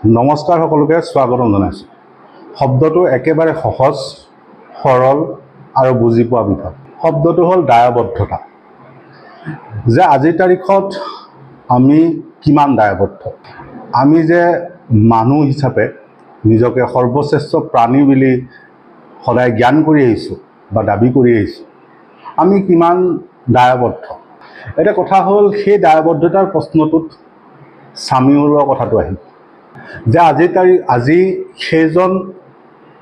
নমস্কাৰ সকলোকে স্বাগতম জনাইছোঁ। শব্দটো একেবাৰে সহজ, সৰল আৰু বুজি পোৱা বিধৰ। শব্দটো হ'ল দায়বদ্ধতা। যে আজিৰ তাৰিখত আমি কিমান দায়বদ্ধ। আমি যে মানুহ হিচাপে নিজকে সৰ্বশ্ৰেষ্ঠ প্ৰাণী বুলি সদায় জ্ঞান কৰি আহিছোঁ বা দাবী কৰি আহিছোঁ, আমি কিমান দায়বদ্ধ। এটা কথা হ'ল সেই দায়বদ্ধতাৰ প্ৰশ্নটোত স্বামীউলৰ কথাটো আহিল যে আজি সেইজন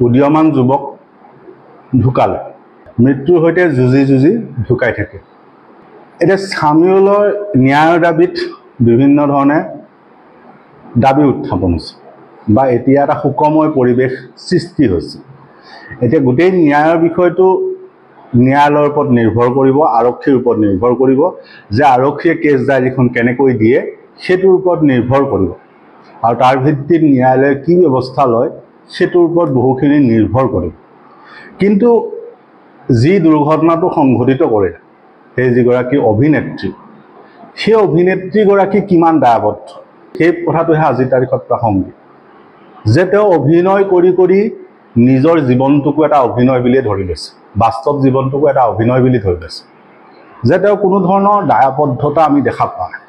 উদীয়মান যুৱক ঢুকালে, মৃত্যুৰ সৈতে যুঁজি ঢুকাই থাকে। এতিয়া স্বামীউলৰ ন্যায়ৰ দাবীত বিভিন্ন ধৰণে দাবী উত্থাপন হৈছে বা এতিয়া এটা সুকময় পৰিৱেশ সৃষ্টি হৈছে। এতিয়া গোটেই ন্যায়ৰ বিষয়টো ন্যায়ালয়ৰ ওপৰত নিৰ্ভৰ কৰিব, আৰক্ষীৰ ওপৰত নিৰ্ভৰ কৰিব, যে আৰক্ষীয়ে কেছ ডায়েৰীখন কেনেকৈ দিয়ে সেইটোৰ ওপৰত নিৰ্ভৰ কৰিব, আৰু তাৰ ভিত্তিত ন্যায়ালয়ে কি ব্যৱস্থা লয় সেইটোৰ ওপৰত বহুখিনি নিৰ্ভৰ কৰিব। কিন্তু যি দুৰ্ঘটনাটো সংঘটিত কৰিলে সেই যিগৰাকী অভিনেত্ৰী, সেই অভিনেত্ৰীগৰাকী কিমান দায়বদ্ধ, সেই কথাটোহে আজিৰ তাৰিখত প্ৰাসংগিক। যে তেওঁ অভিনয় কৰি নিজৰ জীৱনটোকো এটা অভিনয় বুলিয়ে ধৰি লৈছে, বাস্তৱ জীৱনটোকো এটা অভিনয় বুলি ধৰি লৈছে। যে তেওঁ কোনো ধৰণৰ দায়বদ্ধতা আমি দেখা পোৱা নাই।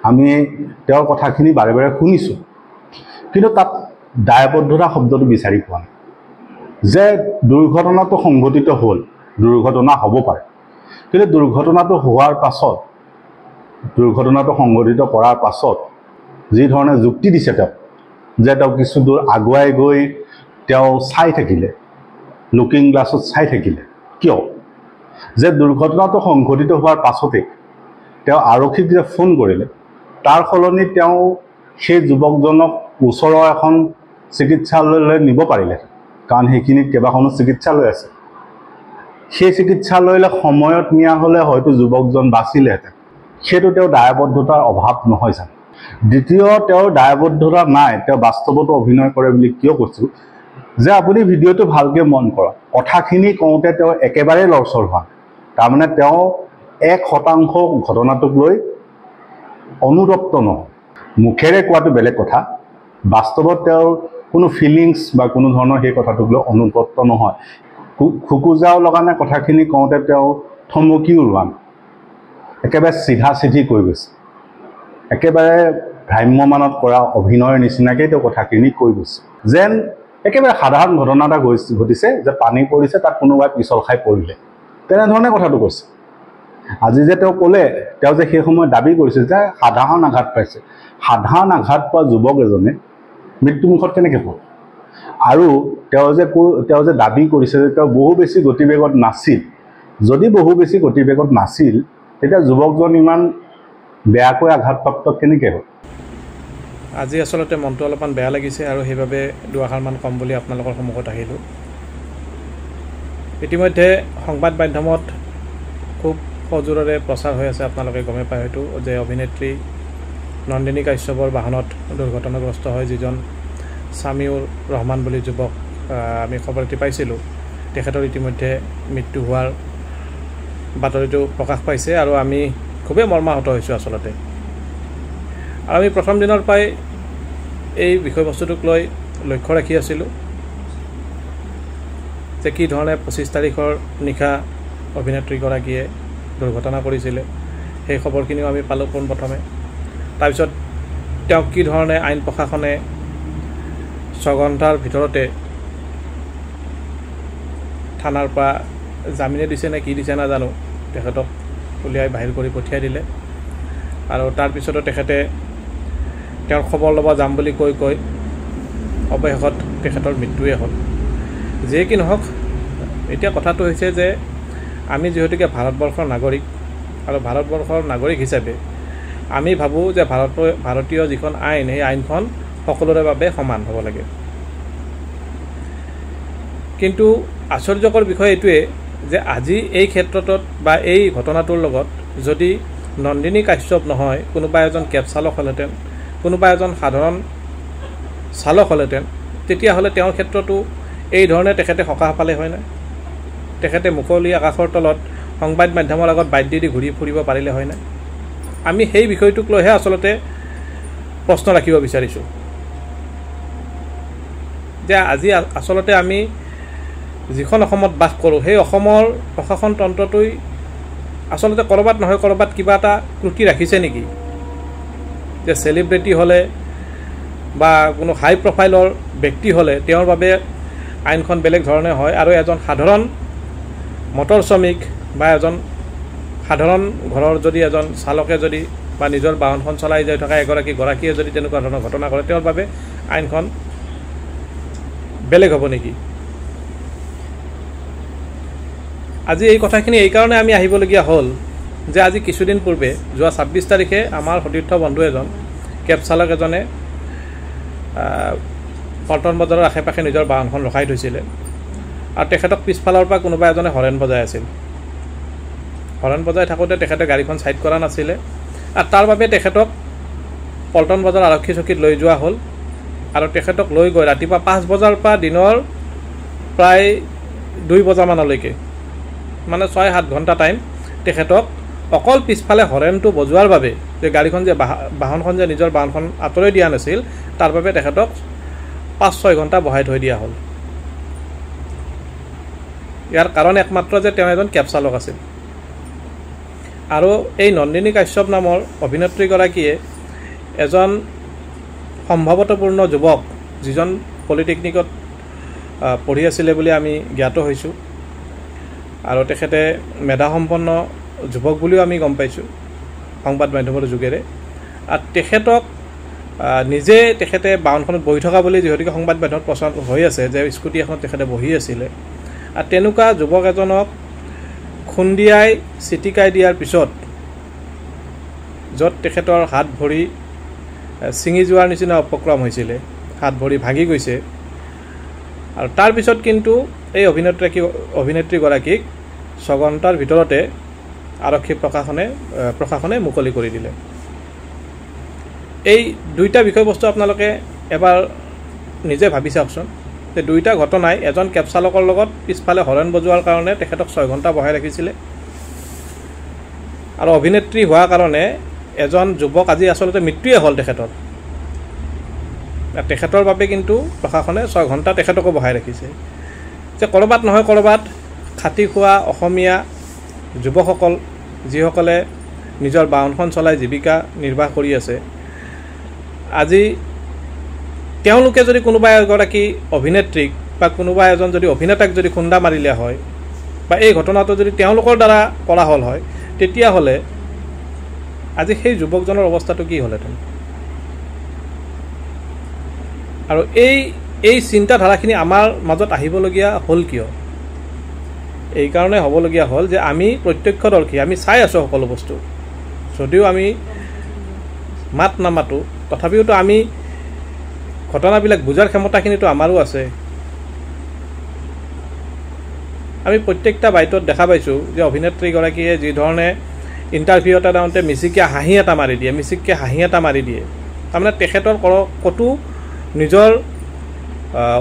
আমি তেওঁৰ কথাখিনি বাৰে বাৰে শুনিছোঁ, কিন্তু তাত দায়বদ্ধতা শব্দটো বিচাৰি পোৱা নাই। যে দুৰ্ঘটনাটো সংঘটিত হ'ল, দুৰ্ঘটনা হ'ব পাৰে, কিন্তু দুৰ্ঘটনাটো হোৱাৰ পাছত, দুৰ্ঘটনাটো সংঘটিত কৰাৰ পাছত যি ধৰণে যুক্তি দিছে তেওঁ, যে তেওঁ কিছু দূৰ আগুৱাই গৈ তেওঁ চাই থাকিলে, লুকিং গ্লাছত চাই থাকিলে, কিয়? যে দুৰ্ঘটনাটো সংঘটিত হোৱাৰ পাছতেই তেওঁ আৰক্ষীক যে ফোন কৰিলে, তাৰ সলনি তেওঁ সেই যুৱকজনক ওচৰৰ এখন চিকিৎসালয়লৈ নিব পাৰিলে, কাৰণ সেইখিনিত কেইবাখনো চিকিৎসালয় আছে। সেই চিকিৎসালয়লৈ সময়ত নিয়া হ'লে হয়তো যুৱকজন বাচিলেহেঁতেন। সেইটো তেওঁৰ দায়বদ্ধতাৰ অভাৱ নহয় জানো? দ্বিতীয়, তেওঁৰ দায়বদ্ধতা নাই, তেওঁ বাস্তৱতো অভিনয় কৰে বুলি কিয় কৈছোঁ, যে আপুনি ভিডিঅ'টো ভালকৈ মন কৰক। কথাখিনি কওঁতে তেওঁ একেবাৰে লৰচৰ হোৱা, তাৰমানে তেওঁ 1% ঘটনাটোক লৈ অনুতপ্ত নহয়। মুখেৰে কোৱাটো বেলেগ কথা, বাস্তৱত তেওঁৰ কোনো ফিলিংছ বা কোনো ধৰণৰ সেই কথাটোক লৈ অনুতপ্ত নহয়। খোকোজাও লগা নাই, কথাখিনি কওঁতে তেওঁ থমকিও ৰোৱা নাই, একেবাৰে চিধা কৈ গৈছে, একেবাৰে ভ্ৰাম্যমানত কৰা অভিনয়ৰ নিচিনাকৈ তেওঁ কথাখিনি কৈ গৈছে, যেন একেবাৰে সাধাৰণ ঘটনা এটা ঘটিছে, যে পানী পৰিছে, তাত কোনোবাই পিছল খাই পৰিলে, তেনেধৰণে কথাটো কৈছে। আজি যে তেওঁ ক'লে, তেওঁ যে সেই সময়ত দাবী কৰিছিল যে সাধাৰণ আঘাত পাইছে, সাধাৰণ আঘাত পোৱা যুৱক এজনে মৃত্যুমুখত কেনেকৈ হ'ল? আৰু তেওঁ যে দাবী কৰিছে যে তেওঁ বহু বেছি গতিবেগত নাছিল। যদি বহু বেছি গতিবেগত নাছিল, তেতিয়া যুৱকজন ইমান বেয়াকৈ আঘাতপ্ৰাপ্ত কেনেকৈ হ'ল? আজি আচলতে মনটো অলপমান বেয়া লাগিছে, আৰু সেইবাবে দুআষাৰমান কম বুলি আপোনালোকৰ সন্মুখত আহিলোঁ। ইতিমধ্যে সংবাদ মাধ্যমত খুব সজোৰেৰে প্ৰচাৰ হৈ আছে, আপোনালোকে গমে পায় হয়তো, যে অভিনেত্ৰী নন্দিনী কাশ্যপৰ বাহনত দুৰ্ঘটনাগ্ৰস্ত হয় যিজন স্বামীউৰ ৰহমান বুলি যুৱক, আমি খবৰ এটি পাইছিলোঁ, তেখেতৰ ইতিমধ্যে মৃত্যু হোৱাৰ বাতৰিটো প্ৰকাশ পাইছে, আৰু আমি খুবেই মৰ্মাহত হৈছোঁ আচলতে। আৰু আমি প্ৰথম দিনৰ পৰাই এই বিষয়বস্তুটোক লৈ লক্ষ্য ৰাখি আছিলোঁ যে কি ধৰণে 25 তাৰিখৰ নিশা অভিনেত্ৰীগৰাকীয়ে দুৰ্ঘটনা কৰিছিলে, সেই খবৰখিনিও আমি পালোঁ পোনপ্ৰথমে। তাৰপিছত তেওঁক কি ধৰণে আইন প্ৰশাসনে 6 ঘণ্টাৰ ভিতৰতে থানাৰ পৰা জামিনে দিছে নে কি দিছে নাজানো, তেখেতক উলিয়াই বাহিৰ কৰি পঠিয়াই দিলে। আৰু তাৰপিছতো তেখেতে তেওঁৰ খবৰ ল'ব যাম বুলি কৈ অৱশেষত তেখেতৰ মৃত্যুৱে হ'ল। যিয়ে কি নহওক, এতিয়া কথাটো হৈছে যে আমি যিহেতুকে ভাৰতবৰ্ষৰ নাগৰিক, আৰু ভাৰতবৰ্ষৰ নাগৰিক হিচাপে আমি ভাবোঁ যে ভাৰতীয় যিখন আইন, সেই আইনখন সকলোৰে বাবে সমান হ'ব লাগে। কিন্তু আশ্চৰ্যকৰ বিষয় এইটোৱে যে আজি এই ক্ষেত্ৰটোত বা এই ঘটনাটোৰ লগত যদি নন্দিনী কাশ্যপ নহয়, কোনোবা এজন কেব চালক হ'লহেঁতেন, কোনোবা এজন সাধাৰণ চালক হ'লহেঁতেন, তেতিয়াহ'লে তেওঁৰ ক্ষেত্ৰতো এই ধৰণে তেখেতে সকাহ পালে হয় নাই? তেখেতে মুকলি আকাশৰ তলত সংবাদ মাধ্যমৰ আগত বাদ্য দি ঘূৰি ফুৰিব পাৰিলে হয় নাই? আমি সেই বিষয়টোক লৈহে আচলতে প্ৰশ্ন ৰাখিব বিচাৰিছোঁ। যে আজি আচলতে আমি যিখন অসমত বাস কৰোঁ সেই অসমৰ প্ৰশাসন তন্ত্ৰটোই আচলতে ক'ৰবাত নহয় ক'ৰবাত কিবা এটা ত্ৰুটি ৰাখিছে নেকি যে চেলিব্ৰিটি হ'লে বা কোনো হাই প্ৰফাইলৰ ব্যক্তি হ'লে তেওঁৰ বাবে আইনখন বেলেগ ধৰণে হয় আৰু এজন সাধাৰণ মটৰ শ্ৰমিক বা এজন সাধাৰণ ঘৰৰ যদি এজন চালকে যদি বা নিজৰ বাহনখন চলাই যাই থকা গৰাকীয়ে যদি তেনেকুৱা ধৰণৰ ঘটনা কৰে তেওঁৰ বাবে আইনখন বেলেগ হ'ব নেকি আজি এই কথাখিনি এই কাৰণে আমি আহিবলগীয়া হ'ল যে আজি কিছুদিন পূৰ্বে যোৱা ২৬ তাৰিখে আমাৰ সতীৰ্থ বন্ধু এজন কেব চালক এজনে পল্টন বজাৰৰ আশে পাশে নিজৰ বাহনখন ৰখাই থৈছিলে আৰু তেখেতক পিছফালৰ পৰা কোনোবা এজনে হৰেণ বজাই আছিল হৰেণ বজাই থাকোঁতে তেখেতে গাড়ীখন ছাইড কৰা নাছিলে আৰু তাৰ বাবে তেখেতক পল্টন বজাৰ আৰক্ষী চকীত লৈ যোৱা হ'ল আৰু তেখেতক লৈ গৈ ৰাতিপুৱা ৫ বজাৰ পৰা দিনৰ প্ৰায় ২ বজামানলৈকে মানে ৬-৭ ঘণ্টা টাইম তেখেতক অকল পিছফালে হৰেণটো বজোৱাৰ বাবে যে গাড়ীখন যে বাহনখন যে নিজৰ বাহনখন আঁতৰাই দিয়া নাছিল তাৰ বাবে তেখেতক ৫-৬ ঘণ্টা বহাই থৈ দিয়া হ'ল ইয়াৰ কাৰণ একমাত্ৰ যে তেওঁ এজন কেব চালক আছিল আৰু এই নন্দিনী কাশ্যপ নামৰ অভিনেত্ৰীগৰাকীয়ে এজন সম্ভৱতপূৰ্ণ যুৱক যিজন পলিটেকনিকত পঢ়ি আছিলে বুলি আমি জ্ঞাত হৈছোঁ আৰু তেখেতে মেধাসম্পন্ন যুৱক বুলিও আমি গম পাইছোঁ সংবাদ মাধ্যমৰ যোগেৰে আৰু তেখেতক নিজে তেখেতে বাহনখনত বহি থকা বুলি যিহেতুকে সংবাদ মাধ্যমত প্ৰচাৰ হৈ আছে যে স্কুটি এখনত তেখেতে বহি আছিলে আৰু তেনেকুৱা যুৱক এজনক খুন্দিয়াই চিটিকাই দিয়াৰ পিছত য'ত তেখেতৰ হাত ভৰি ছিঙি যোৱাৰ নিচিনা উপক্ৰম হৈছিলে হাত ভৰি ভাঙি গৈছে আৰু তাৰপিছত কিন্তু এই অভিনেত্ৰীগৰাকীক ৬ ঘণ্টাৰ ভিতৰতে আৰক্ষী প্ৰশাসনে মুকলি কৰি দিলে এই দুইটা বিষয়বস্তু আপোনালোকে এবাৰ নিজে ভাবি চাওকচোন যে দুইটা ঘটনাই এজন কেব চালকৰ লগত পিছফালে হৰেণ বজোৱাৰ কাৰণে তেখেতক ৬ ঘণ্টা বহাই ৰাখিছিলে আৰু অভিনেত্ৰী হোৱাৰ কাৰণে এজন যুৱক আজি আচলতে মৃত্যুৱে হ'ল তেখেতৰ বাবে কিন্তু প্ৰশাসনে ৬ ঘণ্টা তেখেতকো বহাই ৰাখিছে যে ক'ৰবাত নহয় ক'ৰবাত খাটি খোৱা অসমীয়া যুৱকসকল যিসকলে নিজৰ বাহনখন চলাই জীৱিকা নিৰ্বাহ কৰি আছে আজি তেওঁলোকে যদি কোনোবা এগৰাকী অভিনেত্ৰীক বা কোনোবা এজন যদি অভিনেতাক যদি খুন্দা মাৰিলে হয় বা এই ঘটনাটো যদি তেওঁলোকৰ দ্বাৰা কৰা হ'ল হয় তেতিয়াহ'লে আজি সেই যুৱকজনৰ অৱস্থাটো কি হ'লহেঁতেন আৰু এই চিন্তাধাৰাখিনি আমাৰ মাজত আহিবলগীয়া হ'ল কিয় এই কাৰণে হ'বলগীয়া হ'ল যে আমি প্ৰত্যক্ষদৰ্শী আমি চাই আছোঁ সকলো বস্তু যদিও আমি মাত নামাতো তথাপিওতো আমি ঘটনাবিলাক বুজাৰ ক্ষমতাখিনিতো আমাৰো আছে আমি প্ৰত্যেকটা বাইটত দেখা পাইছোঁ যে অভিনেত্ৰীগৰাকীয়ে যি ধৰণে ইণ্টাৰভিউ এটা দিওঁতে মিচিকীয়া হাঁহি এটা মাৰি দিয়ে তাৰমানে তেখেতৰ ক'তো নিজৰ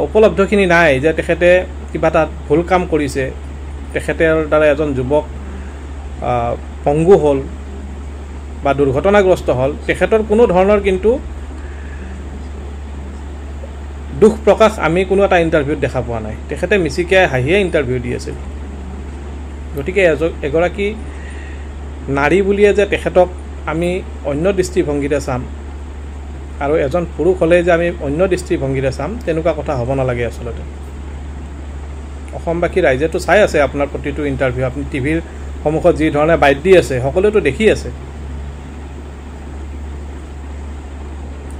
উপলব্ধখিনি নাই যে তেখেতে কিবা এটা ভুল কাম কৰিছে তেখেতৰ দ্বাৰা এজন যুৱক পংগু হ'ল বা দুৰ্ঘটনাগ্ৰস্ত হ'ল তেখেতৰ কোনো ধৰণৰ কিন্তু দুখ প্ৰকাশ আমি কোনো এটা ইণ্টাৰভিউত দেখা পোৱা নাই তেখেতে মিচিকীয়া হাঁহিয়ে ইণ্টাৰভিউ দি আছিল গতিকে এগৰাকী নাৰী বুলিয়ে যে তেখেতক আমি অন্য দৃষ্টিভংগীৰে চাম আৰু এজন পুৰুষ হ'লে যে আমি অন্য দৃষ্টিভংগীৰে চাম তেনেকুৱা কথা হ'ব নালাগে আচলতে অসমবাসী ৰাইজেতো চাই আছে আপোনাৰ প্ৰতিটো ইণ্টাৰভিউ আপুনি টিভিৰ সন্মুখত যি ধৰণে বাইট দি আছে সকলোৱেতো দেখি আছে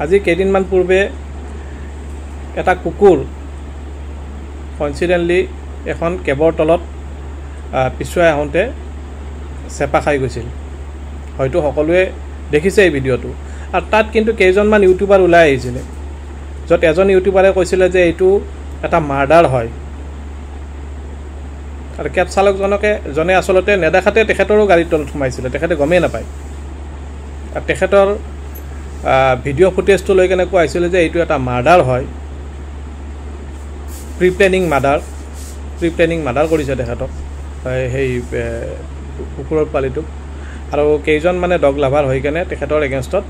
আজি কেইদিনমান পূৰ্বে এটা কুকুৰ কনচিডেণ্টলি এখন কেবৰ তলত পিছুৱাই আহোঁতে চেপা খাই গৈছিল হয়তো সকলোৱে দেখিছে এই ভিডিঅ'টো আৰু তাত কিন্তু কেইজনমান ইউটিউবাৰ ওলাই আহিছিলে য'ত এজন ইউটিউবাৰে কৈছিলে যে এইটো এটা মাৰ্ডাৰ হয় আৰু কেব চালকজনে আচলতে নেদেখাতে তেখেতৰো গাড়ীৰ তলত সোমাইছিলে তেখেতে গমেই নাপায় আৰু তেখেতৰ ভিডিঅ' ফুটেজটো লৈ কেনে কোৱা হৈছিলে যে এইটো এটা মাৰ্ডাৰ হয় প্ৰি প্লেনিং মাৰ্ডাৰ কৰিছে তেখেতক সেই কুকুৰৰ পোৱালিটোক আৰু কেইজন মানে ডগ লাভাৰ হৈ কেনে তেখেতৰ এগেইনষ্টত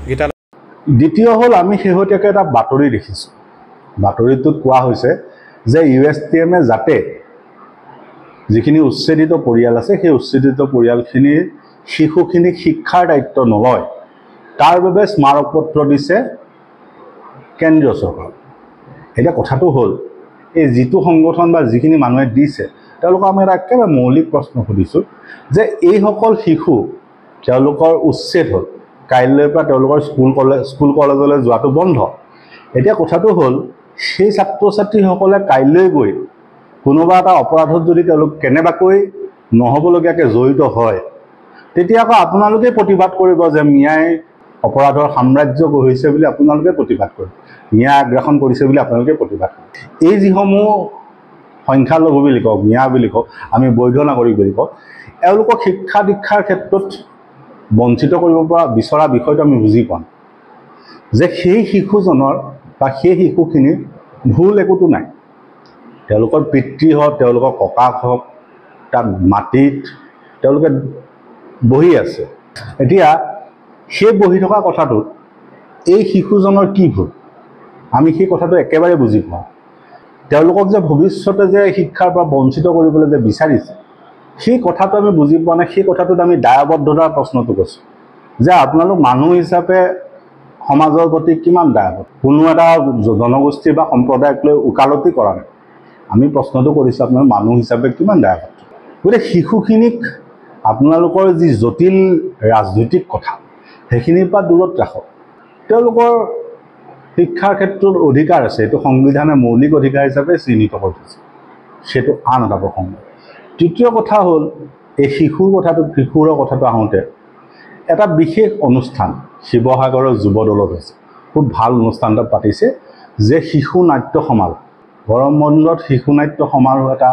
গীতা দ্বিতীয় হ'ল আমি শেহতীয়াকৈ এটা বাতৰি দেখিছোঁ। বাতৰিটোত কোৱা হৈছে যে USTMে যাতে যিখিনি উচ্ছেদিত পৰিয়াল আছে সেই উচ্ছেদিত পৰিয়ালখিনিৰ শিশুখিনিক শিক্ষাৰ দায়িত্ব নলয়, তাৰ বাবে স্মাৰকপত্ৰ দিছে কেন্দ্ৰীয় চৰকাৰ। এতিয়া কথাটো হ'ল এই যিটো সংগঠন বা যিখিনি মানুহে দিছে তেওঁলোকক আমি এটা একেবাৰে মৌলিক প্ৰশ্ন সুধিছোঁ যে এইসকল শিশু তেওঁলোকৰ উচ্ছেদ হ'ল, কাইলৈৰ পৰা তেওঁলোকৰ স্কুল কলেজলৈ যোৱাটো বন্ধ। এতিয়া কথাটো হ'ল সেই ছাত্ৰ ছাত্ৰীসকলে কাইলৈ গৈ কোনোবা এটা অপৰাধত যদি তেওঁলোক কেনেবাকৈ নহ'বলগীয়াকৈ জড়িত হয়, তেতিয়া আকৌ আপোনালোকে প্ৰতিবাদ কৰিব যে মিয়াই অপৰাধৰ সাম্ৰাজ্য গঢ়িছে বুলি আপোনালোকে প্ৰতিবাদ কৰিব, মিয়া আগ্ৰাসন কৰিছে বুলি আপোনালোকে প্ৰতিবাদ কৰিব। এই যিসমূহ সংখ্যালঘু বুলি কওক, মিয়া বুলি কওক, আমি বৈধ নাগৰিক বুলি কওক, এওঁলোকক শিক্ষা দীক্ষাৰ ক্ষেত্ৰত বঞ্চিত কৰিব পৰা বিচৰা বিষয়টো আমি বুজি পাওঁ যে সেই শিশুজনৰ বা সেই শিশুখিনিৰ ভুল একোতো নাই। তেওঁলোকৰ পিতৃ হওক, তেওঁলোকৰ ককাক হওক, তাত মাটিত তেওঁলোকে বহি আছে। এতিয়া সেই বহি থকা কথাটোত এই শিশুজনৰ কি ভুল, আমি সেই কথাটো একেবাৰে বুজি পাওঁ। তেওঁলোকক যে ভৱিষ্যতে যে শিক্ষাৰ পৰা বঞ্চিত কৰিবলৈ যে বিচাৰিছে সেই কথাটো আমি বুজি পোৱা নাই। সেই কথাটোত আমি দায়বদ্ধতাৰ প্ৰশ্নটো কৈছোঁ যে আপোনালোক মানুহ হিচাপে সমাজৰ প্ৰতি কিমান দায়বদ্ধ। কোনো এটা জনগোষ্ঠী বা সম্প্ৰদায়ক লৈ ওকালতি কৰা নাই, আমি প্ৰশ্নটো কৰিছোঁ আপোনালোক মানুহ হিচাপে কিমান দায়বদ্ধ। গতিকে শিশুখিনিক আপোনালোকৰ যি জটিল ৰাজনৈতিক কথা সেইখিনিৰ পৰা দূৰত ৰাখক। তেওঁলোকৰ শিক্ষাৰ ক্ষেত্ৰত অধিকাৰ আছে, এইটো সংবিধানে মৌলিক অধিকাৰ হিচাপে চিহ্নিত কৰি থৈছে, সেইটো আন এটা প্ৰসংগ। তৃতীয় কথা হ'ল এই শিশুৰৰ কথাটো আহোঁতে এটা বিশেষ অনুষ্ঠান শিৱসাগৰৰ যুৱদলত হৈছে, খুব ভাল অনুষ্ঠান এটা পাতিছে যে শিশু নাট্য সমাৰোহ। গৰম বন্ধত শিশু নাট্য সমাৰোহ এটা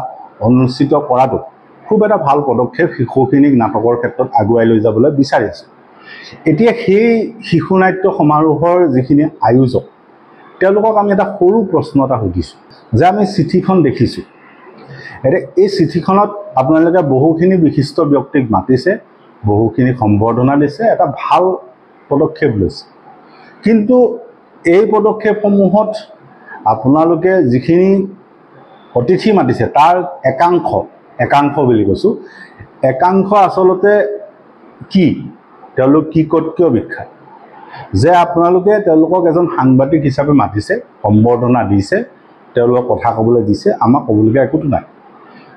অনুষ্ঠিত কৰাটো খুব এটা ভাল পদক্ষেপ, শিশুখিনিক নাটকৰ ক্ষেত্ৰত আগুৱাই লৈ যাবলৈ বিচাৰিছে। এতিয়া সেই শিশু নাট্য সমাৰোহৰ যিখিনি আয়োজক তেওঁলোকক আমি এটা সৰু প্ৰশ্ন এটা সুধিছোঁ যে আমি চিঠিখন দেখিছোঁ, এতিয়া এই চিঠিখনত আপোনালোকে বহুখিনি বিশিষ্ট ব্যক্তিক মাতিছে, বহুখিনি সম্বৰ্ধনা দিছে, এটা ভাল পদক্ষেপ লৈছে। কিন্তু এই পদক্ষেপসমূহত আপোনালোকে যিখিনি অতিথি মাতিছে তাৰ একাংশ বুলি কৈছোঁ, একাংশ আচলতে কি, তেওঁলোক কি ক'ত কিয় বিখ্যাত যে আপোনালোকে তেওঁলোকক এজন সাংবাদিক হিচাপে মাতিছে, সম্বৰ্ধনা দিছে, তেওঁলোকক কথা ক'বলৈ দিছে, আমাক ক'বলগীয়া একোতো নাই।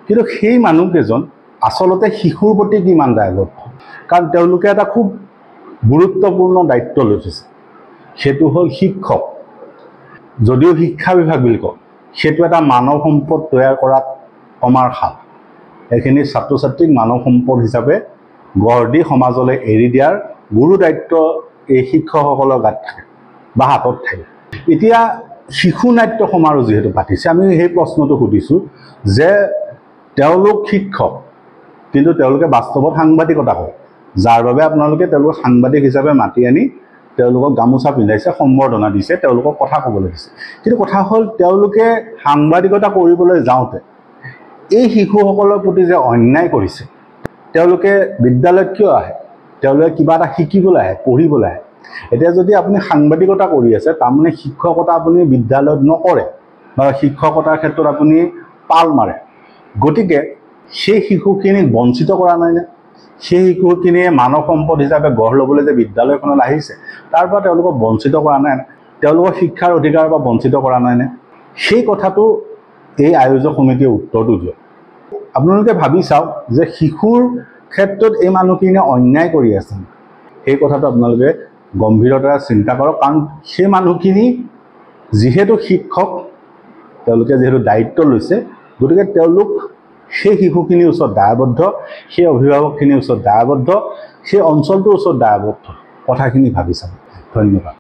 কিন্তু সেই মানুহকেইজন আচলতে শিশুৰ প্ৰতি কিমান দায়বদ্ধ, কাৰণ তেওঁলোকে এটা খুব গুৰুত্বপূৰ্ণ দায়িত্ব লৈ থৈছে, সেইটো হ'ল শিক্ষক। যদিও শিক্ষা বিভাগ বুলি কওঁ, সেইটো এটা মানৱ সম্পদ তৈয়াৰ কৰাত কমাৰ শাল। এইখিনি ছাত্ৰ ছাত্ৰীক মানৱ সম্পদ হিচাপে গঢ় দি সমাজলৈ এৰি দিয়াৰ গুৰু দায়িত্ব এই শিক্ষকসকলৰ গাত থাকে বা হাতত থাকে। এতিয়া শিশু নাট্য সমাৰোহ যিহেতু পাতিছে, আমি সেই প্ৰশ্নটো সুধিছোঁ যে তেওঁলোক শিক্ষক কিন্তু তেওঁলোকে বাস্তৱত সাংবাদিকতা কৰে, যাৰ বাবে আপোনালোকে তেওঁলোকক সাংবাদিক হিচাপে মাতি আনি তেওঁলোকক গামোচা পিন্ধাইছে, সম্বৰ্ধনা দিছে, তেওঁলোকক কথা ক'বলৈ দিছে। কিন্তু কথা হ'ল তেওঁলোকে সাংবাদিকতা কৰিবলৈ যাওঁতে এই শিশুসকলৰ প্ৰতি যে অন্যায় কৰিছে, তেওঁলোকে বিদ্যালয়ত কিয় আহে, তেওঁলোকে কিবা এটা শিকিবলৈ আহে, পঢ়িবলৈ আহে। এতিয়া যদি আপুনি সাংবাদিকতা কৰি আছে, তাৰমানে শিক্ষকতা আপুনি বিদ্যালয়ত নকৰে বা শিক্ষকতাৰ ক্ষেত্ৰত আপুনি পাল মাৰে। গতিকে সেই শিশুখিনিক বঞ্চিত কৰা নাইনে? সেই শিশুখিনিয়ে মানৱ সম্পদ হিচাপে গঢ় ল'বলৈ যে বিদ্যালয়খনত আহিছে তাৰ পৰা তেওঁলোকক বঞ্চিত কৰা নাই, তেওঁলোকৰ শিক্ষাৰ অধিকাৰৰ পৰা বঞ্চিত কৰা নাইনে? সেই কথাটো এই আয়োজক সমিতিয়ে উত্তৰটো দিয়ক। আপোনালোকে ভাবি চাওক যে শিশুৰ ক্ষেত্ৰত এই মানুহখিনিয়ে অন্যায় কৰি আছে, সেই কথাটো আপোনালোকে গম্ভীৰতাৰে চিন্তা কৰক। কাৰণ সেই মানুহখিনি যিহেতু শিক্ষক, তেওঁলোকে যিহেতু দায়িত্ব লৈছে, গতিকে তেওঁলোক সেই শিশুখিনিৰ ওচৰত দায়বদ্ধ, সেই অভিভাৱকখিনিৰ ওচৰত দায়বদ্ধ, সেই অঞ্চলটোৰ ওচৰত দায়বদ্ধ। কথাখিনি ভাবি চাব। ধন্যবাদ।